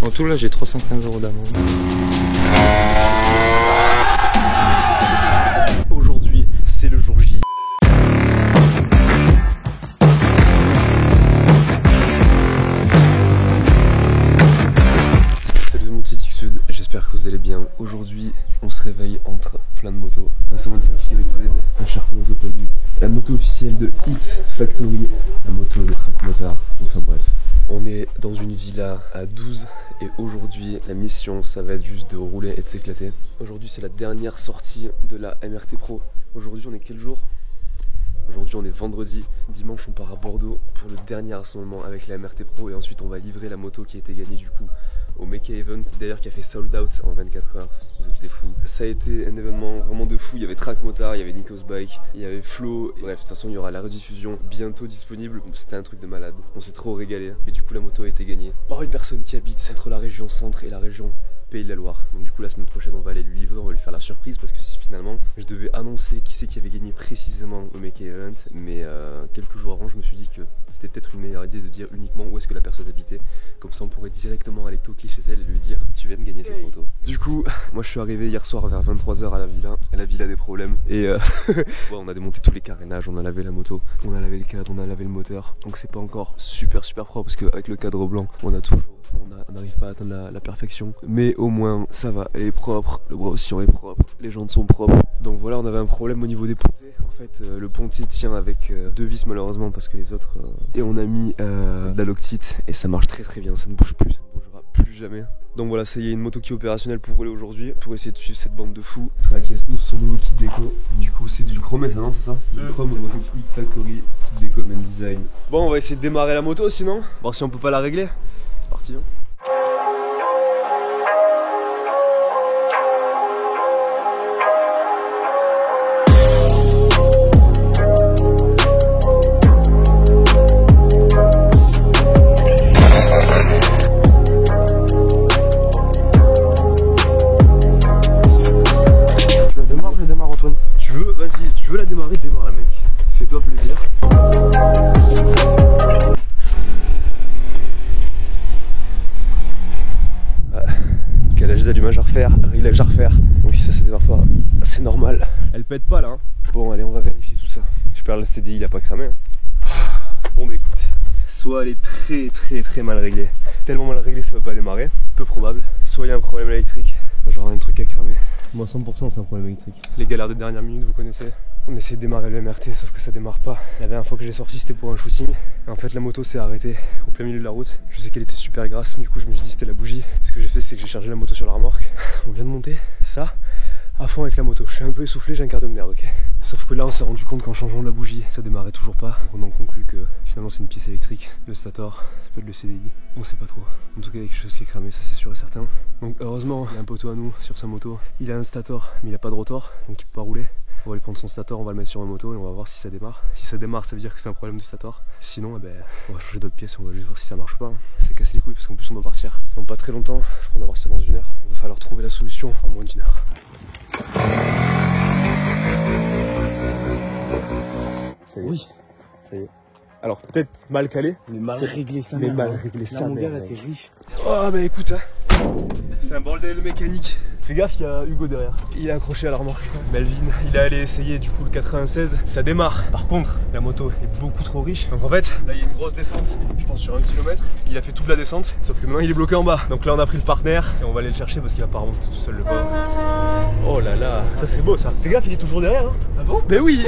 En tout là j'ai 315 € d'amende. Aujourd'hui c'est le jour J. Salut tout le monde, c'est Sud, j'espère que vous allez bien. Aujourd'hui on se réveille entre plein de motos. Un 125 YZ, un Shark Moto Pony, la moto officielle de Hits Factory, la moto de Track Motard, enfin bref. On est dans une villa à 12 et aujourd'hui la mission ça va être juste de rouler et de s'éclater. Aujourd'hui c'est la dernière sortie de la MRT Pro. Aujourd'hui on est quel jour? Aujourd'hui on est vendredi, dimanche on part à Bordeaux pour le dernier rassemblement avec la MRT Pro et ensuite on va livrer la moto qui a été gagnée du coup au Mecha Event, d'ailleurs qui a fait sold out en 24 heures, vous êtes des fous. Ça a été un événement vraiment de fou, il y avait Track Motard, il y avait Nikos Bike, il y avait Flo, bref de toute façon il y aura la rediffusion bientôt disponible, c'était un truc de malade, on s'est trop régalé et du coup la moto a été gagnée par une personne qui habite entre la région centre et la région Pays de la Loire. Donc du coup la semaine prochaine on va aller lui livrer, on va lui faire la surprise parce que si finalement je devais annoncer qui c'est qui avait gagné précisément au Mecha Event, mais quelques jours avant je me suis dit que c'était peut-être une meilleure idée de dire uniquement où est-ce que la personne habitait, comme ça on pourrait directement aller toquer chez elle et lui dire tu viens de gagner cette photo. Du coup moi je suis arrivé hier soir vers 23 h à la villa des problèmes et ouais, on a démonté tous les carénages, on a lavé la moto, on a lavé le cadre, on a lavé le moteur, donc c'est pas encore super propre parce qu'avec le cadre blanc on n'arrive pas à atteindre la perfection, mais au moins ça va, elle est propre, le bras oscillant est propre, les jantes sont propres. Donc voilà, on avait un problème au niveau des pontés. En fait le pontier tient avec deux vis malheureusement parce que les autres et on a mis de la Loctite et ça marche très bien, ça ne bouge plus, ça ne bougera plus jamais. Donc voilà, ça y est, une moto qui est opérationnelle pour rouler aujourd'hui, pour essayer de suivre cette bande de fous. Track son nouveau kit déco, du coup c'est du chrome ça non, c'est ça? Du chrome moto Hits Factory, kit déco main design. Bon, on va essayer de démarrer la moto sinon, voir si on peut pas la régler. C'est parti hein. Je démarre Antoine. Tu veux? Vas-y, tu veux la démarrer, démarre-la mec. Fais-toi plaisir. Calage d'allumage à refaire, réglage à refaire. Donc si ça se démarre pas, c'est normal. Elle pète pas là hein. Bon allez, on va vérifier tout ça. J'espère que le CDI il a pas cramé hein. Bon bah écoute, soit elle est très mal réglée, tellement mal réglée ça va pas démarrer, peu probable. Soit il y a un problème électrique, genre un truc à cramer. Moi 100% c'est un problème électrique. Les galères de dernière minute vous connaissez. On essaie de démarrer le MRT sauf que ça démarre pas. La dernière fois que j'ai sorti c'était pour un shooting. Et en fait la moto s'est arrêtée au plein milieu de la route. Je sais qu'elle était super grasse, du coup je me suis dit c'était la bougie. Ce que j'ai fait c'est que j'ai chargé la moto sur la remorque. On vient de monter ça à fond avec la moto. Je suis un peu essoufflé, j'ai un quart de merde, ok. Sauf que là on s'est rendu compte qu'en changeant la bougie ça démarrait toujours pas. Donc on en conclut que finalement c'est une pièce électrique. Le stator, ça peut être le CDI, on sait pas trop. En tout cas il y a quelque chose qui est cramé, ça c'est sûr et certain. Donc heureusement il y a un poteau à nous sur sa moto. Il a un stator mais il a pas de rotor, donc il peut pas rouler. On va lui prendre son stator, on va le mettre sur ma moto et on va voir si ça démarre. Si ça démarre ça veut dire que c'est un problème de stator. Sinon eh ben, on va changer d'autres pièces et on va juste voir si ça marche pas. Ça casse les couilles parce qu'en plus on doit partir dans pas très longtemps. On va partir dans 1 heure. Il va falloir trouver la solution en moins d'1 heure. Ça y est. Oui. Ça y est. Alors peut-être mal calé, mais mal réglé ça. Mais mal réglé ça. Mon gars là t'es riche. Oh bah écoute hein. C'est un bordel mécanique. Fais gaffe, il y a Hugo derrière. Il est accroché à la remorque. Melvin, il est allé essayer du coup le 96. Ça démarre. Par contre, la moto est beaucoup trop riche. Donc en fait, là il y a une grosse descente. Je pense sur 1 km. Il a fait toute la descente. Sauf que maintenant il est bloqué en bas. Donc là on a pris le partenaire et on va aller le chercher parce qu'il va pas remonter tout seul le pauvre. Oh là là, ça c'est beau ça. Fais gaffe, il est toujours derrière. Hein. Ah bon? Ben oui.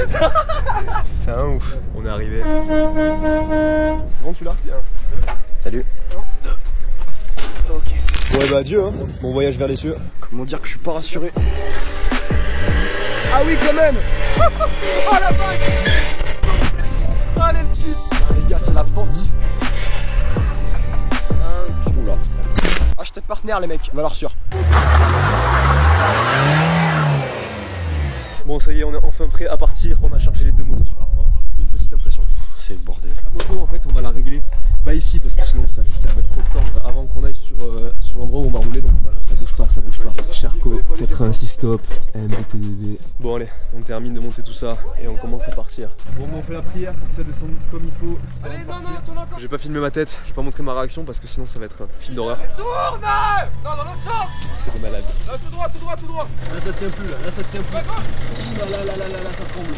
C'est un ouf. On est arrivé. C'est bon, tu l'as? Tiens. Salut. Ok. Ouais bah adieu hein. Bon voyage vers les cieux. Comment dire que je suis pas rassuré. Ah oui quand même. Oh la vache. Oh les petits. Ah, les gars c'est la pente. Oula. Achetez de partenaire les mecs, valeur sûre. Bon ça y est, on est enfin prêt à partir. On a chargé les 2 motos sur la remorque. Une petite impression. c'est le bordel. La moto en fait on va la régler pas ici parce que sinon ça va mettre trop de temps avant qu'on aille sur l'endroit où on va rouler, donc voilà, ça bouge pas. Sherco 86 stop, MBTDV. Bon allez, on termine de monter tout ça et on commence à partir. Bon on fait la prière pour que ça descende comme il faut. Allez j'ai pas filmé ma tête, j'ai pas montré ma réaction parce que sinon ça va être un film d'horreur. Tourne! Non, dans l'autre sens! C'est des malades. Tout droit, tout droit, tout droit! Là ça tient plus, là ça tient plus. Là ça tremble.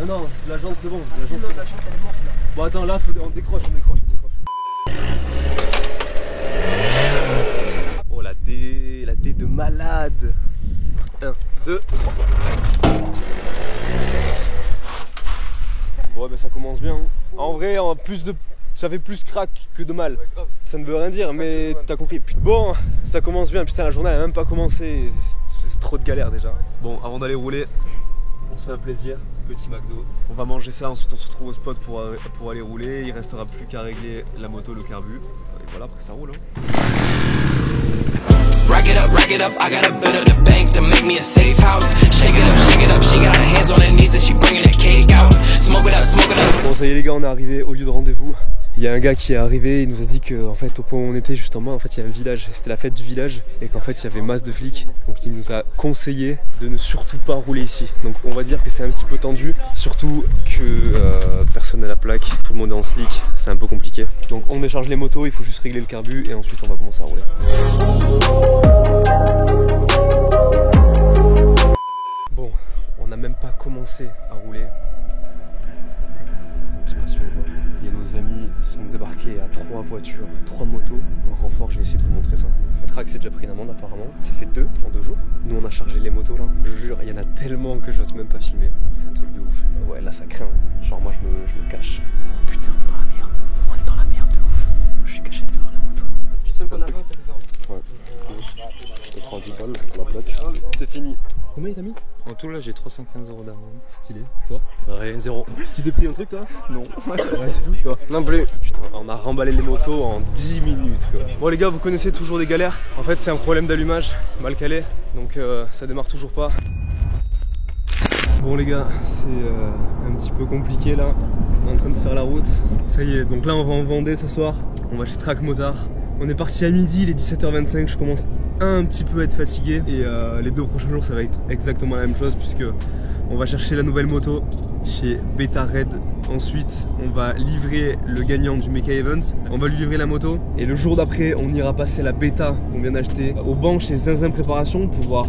Non, la jante c'est bon. La jante elle est morte là. Bon attends, là on décroche. Oh la D de malade. 1, 2, 3. Bon ben ça commence bien. En vrai, ça fait plus crack que de mal. Ça ne veut rien dire, mais t'as compris. Bon, ça commence bien. Putain, la journée a même pas commencé. C'est trop de galère déjà. Bon, avant d'aller rouler, on se fait un plaisir. Petit McDo. On va manger ça, ensuite on se retrouve au spot pour aller rouler. Il restera plus qu'à régler la moto, le carbu. Et voilà, après ça roule. Rack it up, I got a bit of the bank to make me a safe house. Shake it up, she got her hands on her knees and she bringing the cake out. Smoke it up. Bon ça y est les gars, on est arrivé au lieu de rendez-vous. Il y a un gars qui est arrivé, il nous a dit qu'en fait au point où on était juste en bas, en fait il y a un village, c'était la fête du village et qu'en fait il y avait masse de flics. Donc il nous a conseillé de ne surtout pas rouler ici. Donc on va dire que c'est un petit peu tendu, surtout que personne n'a la plaque, tout le monde est en slick, c'est un peu compliqué. Donc on décharge les motos, il faut juste régler le carbu et ensuite on va commencer à rouler. Bon, on n'a même pas commencé à rouler. Je sais pas si on le voit. Il y a nos amis qui sont débarqués à 3 voitures, 3 motos. En renfort, je vais essayer de vous montrer ça. Track s'est déjà pris une amende apparemment. Ça fait 2 en 2 jours. Nous on a chargé les motos là. Je jure, il y en a tellement que j'ose même pas filmer. C'est un truc de ouf. Ouais, là ça craint. Genre moi je me cache. Oh putain, on est dans la merde. On est dans la merde de ouf. Je suis caché derrière la moto. Je suis seul qu'on a pas, ça fait faire. Ouais. Je prends 10 balles pour la plaque. C'est fini. Combien il t'a mis? En tout là j'ai 315 € d'amende. Stylé. Toi? Rien, 0. Tu t'es pris un truc toi? Non. Ouais, du tout. Toi? Non plus. Putain, on a remballé les motos en 10 minutes quoi. Bon les gars, vous connaissez toujours des galères. En fait c'est un problème d'allumage mal calé. Donc ça démarre toujours pas. Bon les gars, c'est un petit peu compliqué là. On est en train de faire la route. Ça y est, donc là on va en Vendée ce soir. On va chez Track Motard. On est parti à midi, il est 17h25, je commence un petit peu à être fatigué. Et les 2 prochains jours ça va être exactement la même chose puisque on va chercher la nouvelle moto chez Beta Red. Ensuite on va livrer le gagnant du Mecha Event. On va lui livrer la moto. Et le jour d'après on ira passer la Beta qu'on vient d'acheter au banc chez Zinzin Préparation pour voir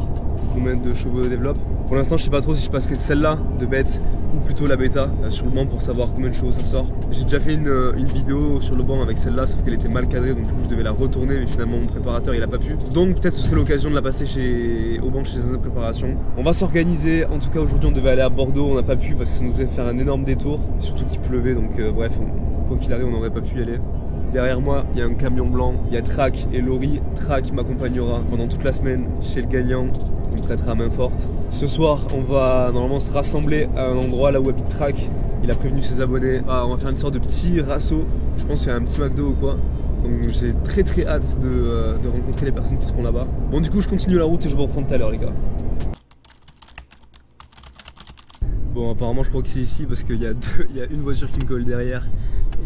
combien de chevaux développe. Pour l'instant je sais pas trop si je passerai celle-là de bête ou plutôt la Beta sur le banc pour savoir combien de chevaux ça sort. J'ai déjà fait une vidéo sur le banc avec celle-là sauf qu'elle était mal cadrée donc du coup je devais la retourner mais finalement mon préparateur il a pas pu. Donc peut-être ce serait l'occasion de la passer au banc chez Zinzin Préparation. On va s'organiser, en tout cas aujourd'hui on devait aller à Bordeaux, on n'a pas pu parce que ça nous faisait faire un énorme détour. Surtout qu'il pleuvait donc bref, quoi qu'il arrive on n'aurait pas pu y aller. Derrière moi, il y a un camion blanc, il y a Track et Laurie. Track m'accompagnera pendant toute la semaine chez le gagnant, il me prêtera main forte. Ce soir, on va normalement se rassembler à un endroit là où habite Track. Il a prévenu ses abonnés. On va faire une sorte de petit rasso. Je pense qu'il y a un petit McDo ou quoi. Donc j'ai très hâte de rencontrer les personnes qui seront là-bas. Bon du coup, je continue la route et je vous reprends tout à l'heure les gars. Bon apparemment je crois que c'est ici parce qu'il y a une voiture qui me colle derrière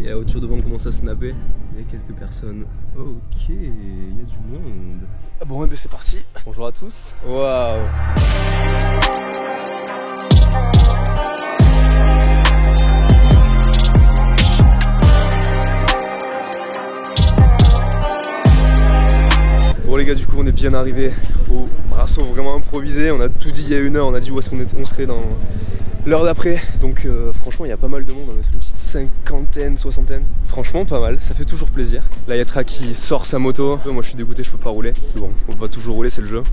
et la voiture devant commence à snapper. Il y a quelques personnes. Ok, il y a du monde. Bon et ben c'est parti. Bonjour à tous. Waouh. Bon les gars, du coup on est bien arrivé au brasso vraiment improvisé. On a tout dit il y a 1 heure, on a dit où est-ce qu'on serait dans l'heure d'après. Donc franchement il y a pas mal de monde, on a fait une petite 50aine, 60aine. Franchement pas mal, ça fait toujours plaisir. Là il y a Track qui sort sa moto. Moi je suis dégoûté, je peux pas rouler. Bon, on va toujours rouler, c'est le jeu.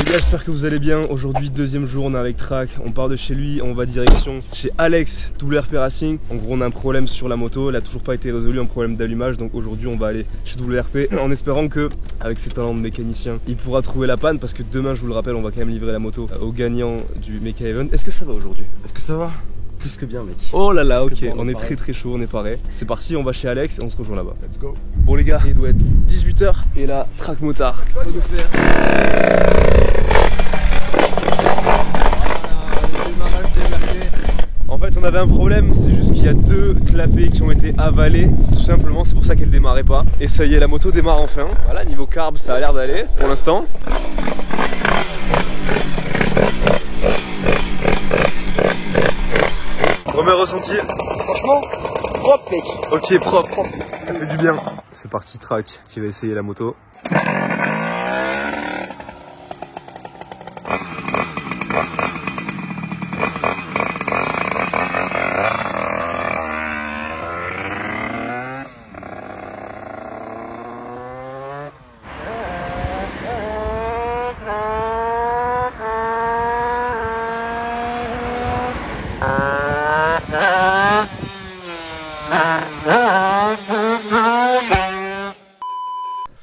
J'espère que vous vous allez bien. Aujourd'hui, deuxième jour, on est avec Track. On part de chez lui, on va direction chez Alex, WRP Racing. En gros, on a un problème sur la moto, elle a toujours pas été résolue, un problème d'allumage. Donc aujourd'hui, on va aller chez WRP en espérant que, avec ses talents de mécanicien, il pourra trouver la panne. Parce que demain, je vous le rappelle, on va quand même livrer la moto au gagnant du Mecha Event. Est-ce que ça va aujourd'hui? Est-ce que ça va? Plus que bien, mec. Oh là là, Plus que ok, bon, on est pareil. très chaud, on est paré. C'est parti, on va chez Alex et on se rejoint là-bas. Let's go. Bon les gars, il doit être 18h et là, Track Motard. En fait, on avait un problème, c'est juste qu'il y a deux clapets qui ont été avalés, tout simplement, c'est pour ça qu'elle démarrait pas. Et ça y est, la moto démarre enfin. Voilà, niveau carb, ça a l'air d'aller pour l'instant. Premier ressenti. Franchement, propre, mec. Ok, propre. Ça fait du bien. C'est parti, Track qui va essayer la moto.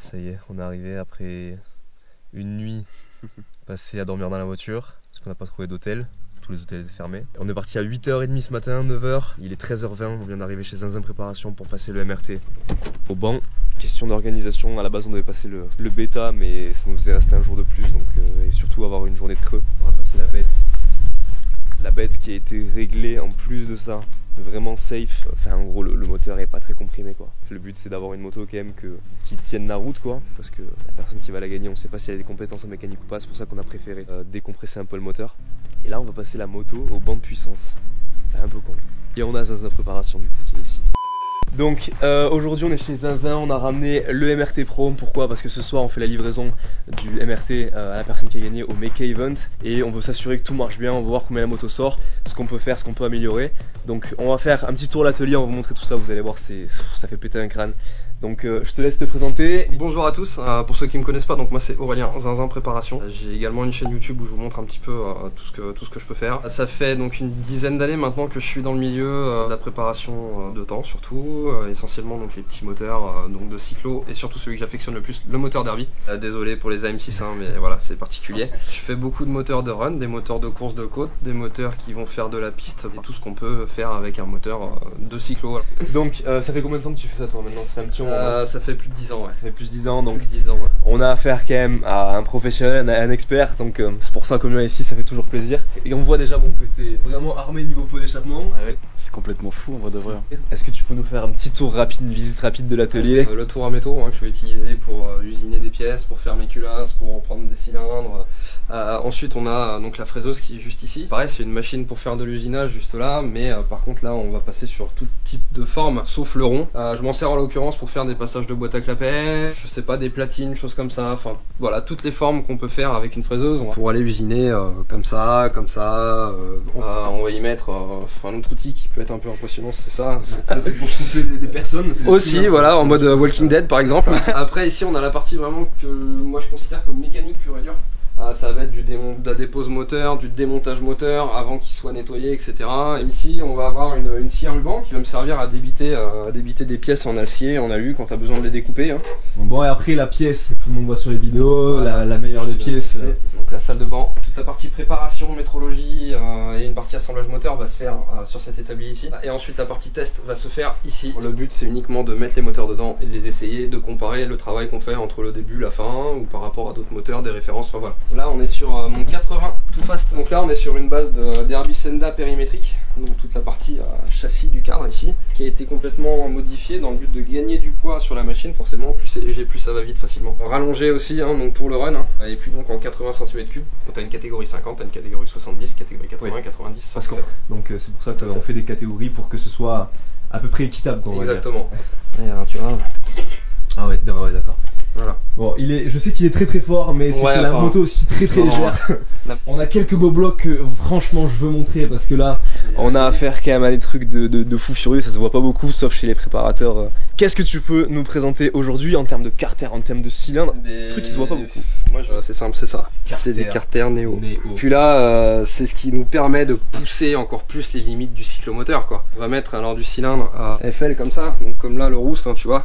Ça y est, on est arrivé après une nuit passée à dormir dans la voiture parce qu'on n'a pas trouvé d'hôtel, tous les hôtels étaient fermés. On est parti à 8h30 ce matin, 9h, il est 13h20, on vient d'arriver chez Zinzin Préparation pour passer le MRT au banc. Question d'organisation, à la base on devait passer le bêta mais ça nous faisait rester un jour de plus donc, et surtout avoir une journée de creux. On va passer la bête qui a été réglée en plus de ça. Vraiment safe, enfin en gros le moteur est pas très comprimé quoi. Le but c'est d'avoir une moto quand même qui tienne la route quoi, parce que la personne qui va la gagner on sait pas si elle a des compétences en mécanique ou pas, c'est pour ça qu'on a préféré décompresser un peu le moteur. Et là on va passer la moto au banc de puissance, c'est un peu con. Et on a Zinzin Préparation du coup qui est ici. Donc aujourd'hui on est chez Zinzin, on a ramené le MRT Pro. Pourquoi? Parce que ce soir on fait la livraison du MRT à la personne qui a gagné au Mecha Event. Et on veut s'assurer que tout marche bien, on va voir combien la moto sort, ce qu'on peut faire, ce qu'on peut améliorer. Donc on va faire un petit tour à l'atelier, on va vous montrer tout ça, vous allez voir, ça fait péter un crâne. Donc je te laisse te présenter. Bonjour à tous, pour ceux qui me connaissent pas, donc moi c'est Aurélien, Zinzin Préparation. J'ai également une chaîne YouTube où je vous montre un petit peu tout ce que je peux faire. Ça fait donc une dizaine d'années maintenant que je suis dans le milieu de la préparation de temps surtout, essentiellement donc les petits moteurs donc de cyclo et surtout celui que j'affectionne le plus, le moteur derby. Désolé pour les AM6 mais voilà c'est particulier. Je fais beaucoup de moteurs de run, des moteurs de course de côte, des moteurs qui vont faire de la piste et tout ce qu'on peut faire avec un moteur de cyclo. Voilà. Donc ça fait combien de temps que tu fais ça toi maintenant? Ça fait un petit moment. Ça fait plus de 10 ans, ouais. Ça fait plus de 10 ans, donc plus de 10 ans, ouais. on a affaire quand même à un professionnel, à un expert, donc c'est pour ça qu'on vient ici, ça fait toujours plaisir. Et on voit déjà bon que t'es vraiment armé niveau pot d'échappement. Ouais. C'est complètement fou en vrai de vrai. Est-ce que tu peux nous faire un petit tour rapide, une visite rapide de l'atelier? Le tour à métaux que je vais utiliser pour usiner des pièces, pour faire mes culasses, pour prendre des cylindres. Ensuite on a donc la fraiseuse qui est juste ici. Pareil c'est une machine pour faire de l'usinage juste là, mais par contre là on va passer sur tout type de forme sauf le rond. Je m'en sers en l'occurrence pour faire des passages de boîte à clapet, je sais pas, des platines, choses comme ça, enfin voilà toutes les formes qu'on peut faire avec une fraiseuse. Pour aller usiner comme ça, on va y mettre un autre outil qui peut être un peu impressionnant, c'est ça. C'est pour couper des personnes Aussi voilà, en mode Walking Dead par exemple. Après ici on a la partie vraiment que moi je considère comme mécanique pure et dure. Ça va être de la dépose moteur, du démontage moteur avant qu'il soit nettoyé, etc. Et ici on va avoir une scie à ruban qui va me servir à débiter des pièces en acier, en alu quand tu as besoin de les découper. Bon et après la pièce, tout le monde voit sur les vidéos, voilà, la meilleure des pièces. Donc la salle de banc, toute sa partie préparation, métrologie et une partie assemblage moteur va se faire sur cet établi ici. Et ensuite la partie test va se faire ici. Le but c'est uniquement de mettre les moteurs dedans et de les essayer, de comparer le travail qu'on fait entre le début, la fin ou par rapport à d'autres moteurs, des références, enfin voilà. Là on est sur mon 80 tout fast, donc là on est sur une base de Derby Senda périmétrique, donc toute la partie châssis du cadre ici, qui a été complètement modifiée dans le but de gagner du poids sur la machine, forcément plus c'est léger plus ça va vite facilement. Rallongé aussi donc pour le run, et puis donc en 80 cm3, quand tu as une catégorie 50, tu as une catégorie 70, catégorie 80, oui. 90, parce donc c'est pour ça qu'on fait des catégories pour que ce soit à peu près équitable quoi, exactement. Et alors, tu vois. Ah ouais d'accord. Voilà. Bon, je sais qu'il est très fort, mais c'est que la moto aussi très légère. On a quelques beaux blocs que franchement je veux montrer parce que là, on a affaire quand même à des trucs de fou furieux, ça se voit pas beaucoup sauf chez les préparateurs Qu'est-ce que tu peux nous présenter aujourd'hui en termes de carter, en termes de cylindre? Des trucs qui se voient pas beaucoup. Moi, c'est simple, c'est ça. C'est des carters Néo. Puis là, c'est ce qui nous permet de pousser encore plus les limites du cyclomoteur, quoi. On va mettre alors du cylindre à FL comme ça, donc comme là le Roost, hein, tu vois.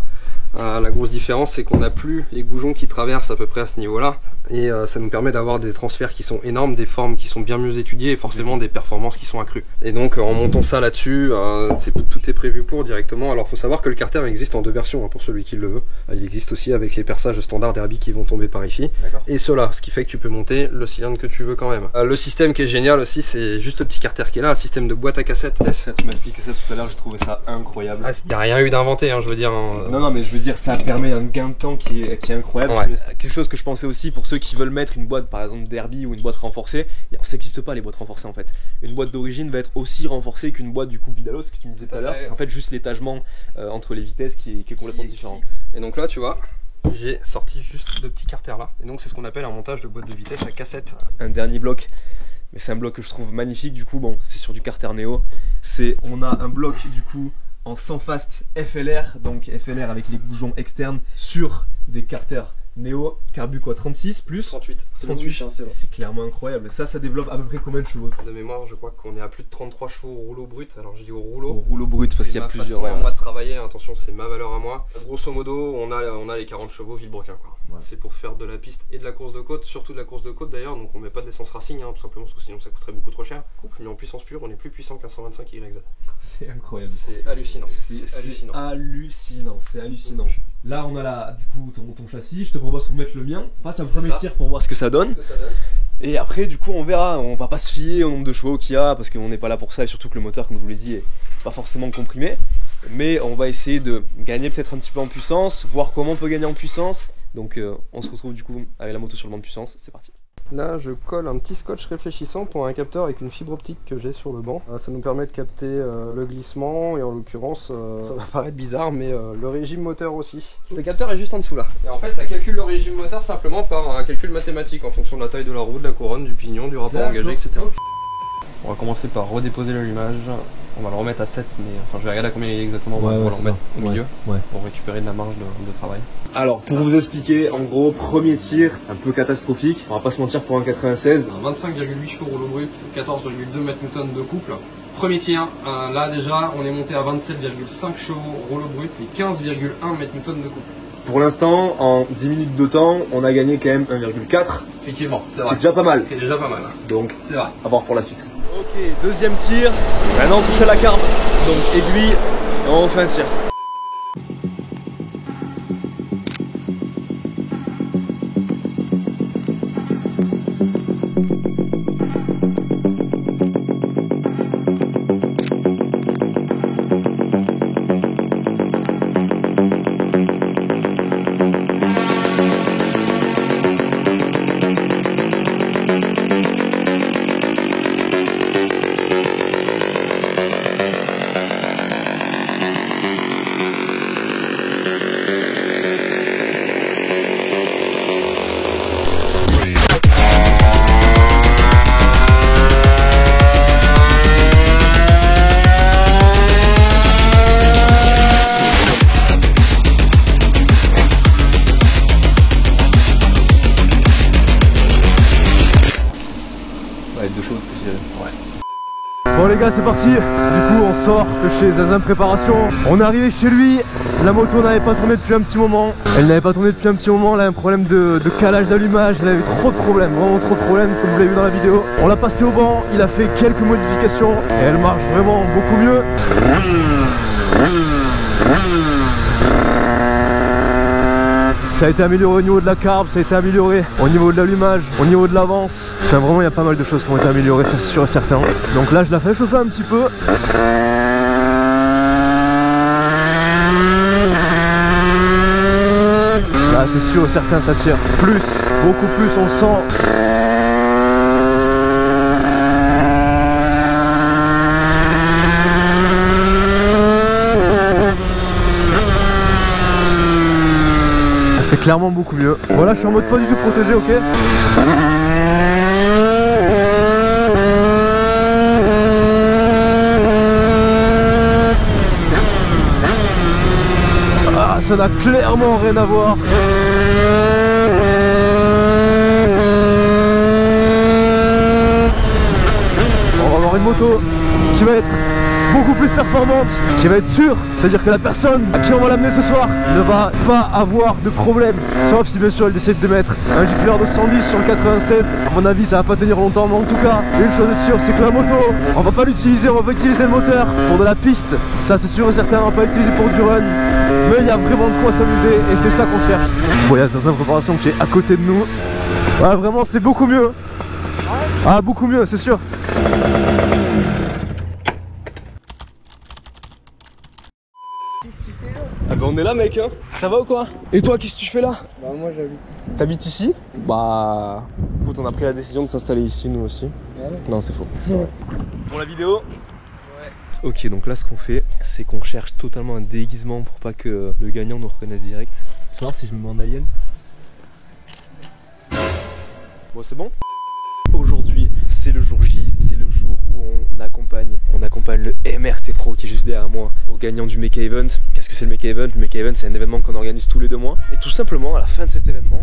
La grosse différence, c'est qu'on n'a plus les goujons qui traversent à peu près à ce niveau-là, et ça nous permet d'avoir des transferts qui sont énormes, des formes qui sont bien mieux étudiées et forcément des performances qui sont accrues. Et donc en montant ça là-dessus, tout est prévu pour directement. Alors faut savoir que le carter existe en deux versions, hein, pour celui qui le veut. Il existe aussi avec les perçages standard Derby qui vont tomber par ici, et ceux-là, ce qui fait que tu peux monter le cylindre que tu veux quand même. Le système qui est génial aussi, c'est juste le petit carter qui est là, un système de boîte à cassette. Tu m'as expliqué ça tout à l'heure, j'ai trouvé ça incroyable. Il n'y a rien eu d'inventé, hein, je veux dire. Non, mais je veux dire, ça permet un gain de temps qui est incroyable. Ouais. Quelque chose que je pensais aussi pour ceux qui veulent mettre une boîte par exemple Derby ou une boîte renforcée, ça n'existe pas les boîtes renforcées en fait. Une boîte d'origine va être aussi renforcée qu'une boîte du coup Bidalos, ce que tu me disais tout à l'heure. En fait juste l'étagement entre les vitesses qui est complètement différent. Et donc là tu vois, j'ai sorti juste le petit carter là. Et donc c'est ce qu'on appelle un montage de boîte de vitesse à cassette. Un dernier bloc, mais c'est un bloc que je trouve magnifique du coup, bon c'est sur du carter Néo. On a un bloc du coup en 100 fast FLR, donc FLR avec les goujons externes sur des carters Néo, carbu quoi, 36 plus 38. 38, c'est clairement incroyable. Ça développe à peu près combien de chevaux? De mémoire, je crois qu'on est à plus de 33 chevaux au rouleau brut. Alors je dis au rouleau. Au rouleau brut parce qu'il y a plusieurs. C'est ma façon à moi de travailler, attention, c'est ma valeur à moi. Grosso modo, on a les 40 chevaux Villebrequin, quoi. Ouais. C'est pour faire de la piste et de la course de côte, surtout de la course de côte d'ailleurs. Donc on met pas de l'essence racing, hein, tout simplement parce que sinon ça coûterait beaucoup trop cher. Mais en puissance pure, on est plus puissant qu'un 125 YZ. C'est incroyable. C'est hallucinant. C'est hallucinant. Là on a du coup ton châssis, je te propose qu'on mette le mien, fasse un premier tir pour voir ce que ça donne. Et après du coup on verra, on va pas se fier au nombre de chevaux qu'il y a parce qu'on n'est pas là pour ça, et surtout que le moteur comme je vous l'ai dit est pas forcément comprimé. Mais on va essayer de gagner peut-être un petit peu en puissance, voir comment on peut gagner en puissance. Donc on se retrouve du coup avec la moto sur le banc de puissance, c'est parti. Là je colle un petit scotch réfléchissant pour un capteur avec une fibre optique que j'ai sur le banc. Ça nous permet de capter le glissement et en l'occurrence, ça va paraître bizarre mais le régime moteur aussi. Le capteur est juste en dessous là. Et en fait ça calcule le régime moteur simplement par un calcul mathématique en fonction de la taille de la roue, de la couronne, du pignon, du rapport engagé, etc. On va commencer par redéposer l'allumage. On va le remettre à 7, mais enfin je vais regarder à combien il est exactement pour le remettre au milieu, pour récupérer de la marge de travail. Alors pour vous expliquer, en gros, premier tir un peu catastrophique, on va pas se mentir pour un 96. 25,8 chevaux rouleau brut, 14,2 mètres-newton de couple. Premier tir, là déjà on est monté à 27,5 chevaux rouleau brut et 15,1 mètres-newton de couple. Pour l'instant, en 10 minutes de temps, on a gagné quand même 1,4. Effectivement, c'est vrai. C'est déjà pas mal. C'est déjà pas mal. Donc, c'est vrai. À voir pour la suite. Ok, deuxième tir. Maintenant, on touche à la carbe. Donc, aiguille, et on refait un tir. Bon les gars, c'est parti. Du coup on sort de chez Zazin Préparation. On est arrivé chez lui. La moto n'avait pas tourné depuis un petit moment. Elle n'avait pas tourné depuis un petit moment. Elle a un problème de calage d'allumage. Elle avait trop de problèmes, vraiment trop de problèmes comme vous l'avez vu dans la vidéo. On l'a passé au banc, il a fait quelques modifications et elle marche vraiment beaucoup mieux. Ça a été amélioré au niveau de la carbe, ça a été amélioré au niveau de l'allumage, au niveau de l'avance. Enfin vraiment il y a pas mal de choses qui ont été améliorées, ça c'est sûr et certain. Donc là je la fais chauffer un petit peu. Là c'est sûr et certain ça tire plus, beaucoup plus, on le sent. C'est clairement beaucoup mieux. Voilà, je suis en mode pas du tout protégé, ok? ça n'a clairement rien à voir. On va avoir une moto qui va être beaucoup plus performante, qui va être sûre, c'est-à-dire que la personne à qui on va l'amener ce soir ne va pas avoir de problème, sauf si bien sûr elle décide de mettre un gicleur de 110 sur le 96. À mon avis ça va pas tenir longtemps, mais en tout cas une chose est sûre, c'est que la moto, on va pas l'utiliser, on va utiliser le moteur pour de la piste, ça c'est sûr et certain, on va pas l'utiliser pour du run, mais il y a vraiment de quoi s'amuser et c'est ça qu'on cherche. Bon, il y a certaines préparations qui est à côté de nous, ouais, vraiment c'est beaucoup mieux, ah beaucoup mieux c'est sûr. Ah bah on est là mec hein. Ça va ou quoi? Et toi qu'est-ce que tu fais là? Bah moi j'habite ici. T'habites ici? Bah écoute on a pris la décision de s'installer ici nous aussi. Non c'est faux, c'est pas vrai. Pour la vidéo? Ouais. Ok donc là ce qu'on fait c'est qu'on cherche totalement un déguisement pour pas que le gagnant nous reconnaisse direct. Tu vas voir si je me mets en alien. Bon c'est bon? Aujourd'hui c'est le jour J, c'est le jour où on accompagne le MRT Pro qui est juste derrière moi au gagnant du Mecha Event. Qu'est-ce que c'est le Mecha Event? Le Mecha Event c'est un événement qu'on organise tous les 2 mois et tout simplement à la fin de cet événement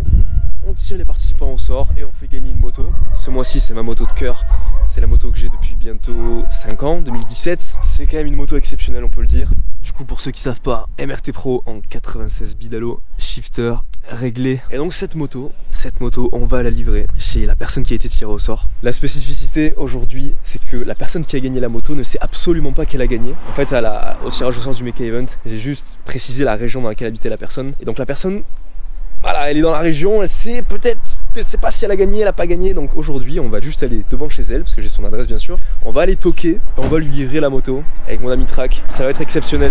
on tire les participants au sort et on fait gagner une moto. Ce mois-ci c'est ma moto de cœur, c'est la moto que j'ai depuis bientôt 5 ans, 2017. C'est quand même une moto exceptionnelle on peut le dire. Du coup pour ceux qui savent pas, MRT Pro en 96 bidalo, shifter, réglé. Et donc cette moto on va la livrer chez la personne qui a été tirée au sort. La spécificité aujourd'hui c'est que la personne qui a gagné la moto ne sait absolument pas qu'elle a gagné. En fait au tirage au sort du Mecha Event, j'ai juste précisé la région dans laquelle habitait la personne. Et donc la personne, voilà, elle est dans la région, elle sait pas si elle a gagné, elle a pas gagné. Donc aujourd'hui on va juste aller devant chez elle, parce que j'ai son adresse bien sûr. On va aller toquer, on va lui livrer la moto avec mon ami Track, ça va être exceptionnel.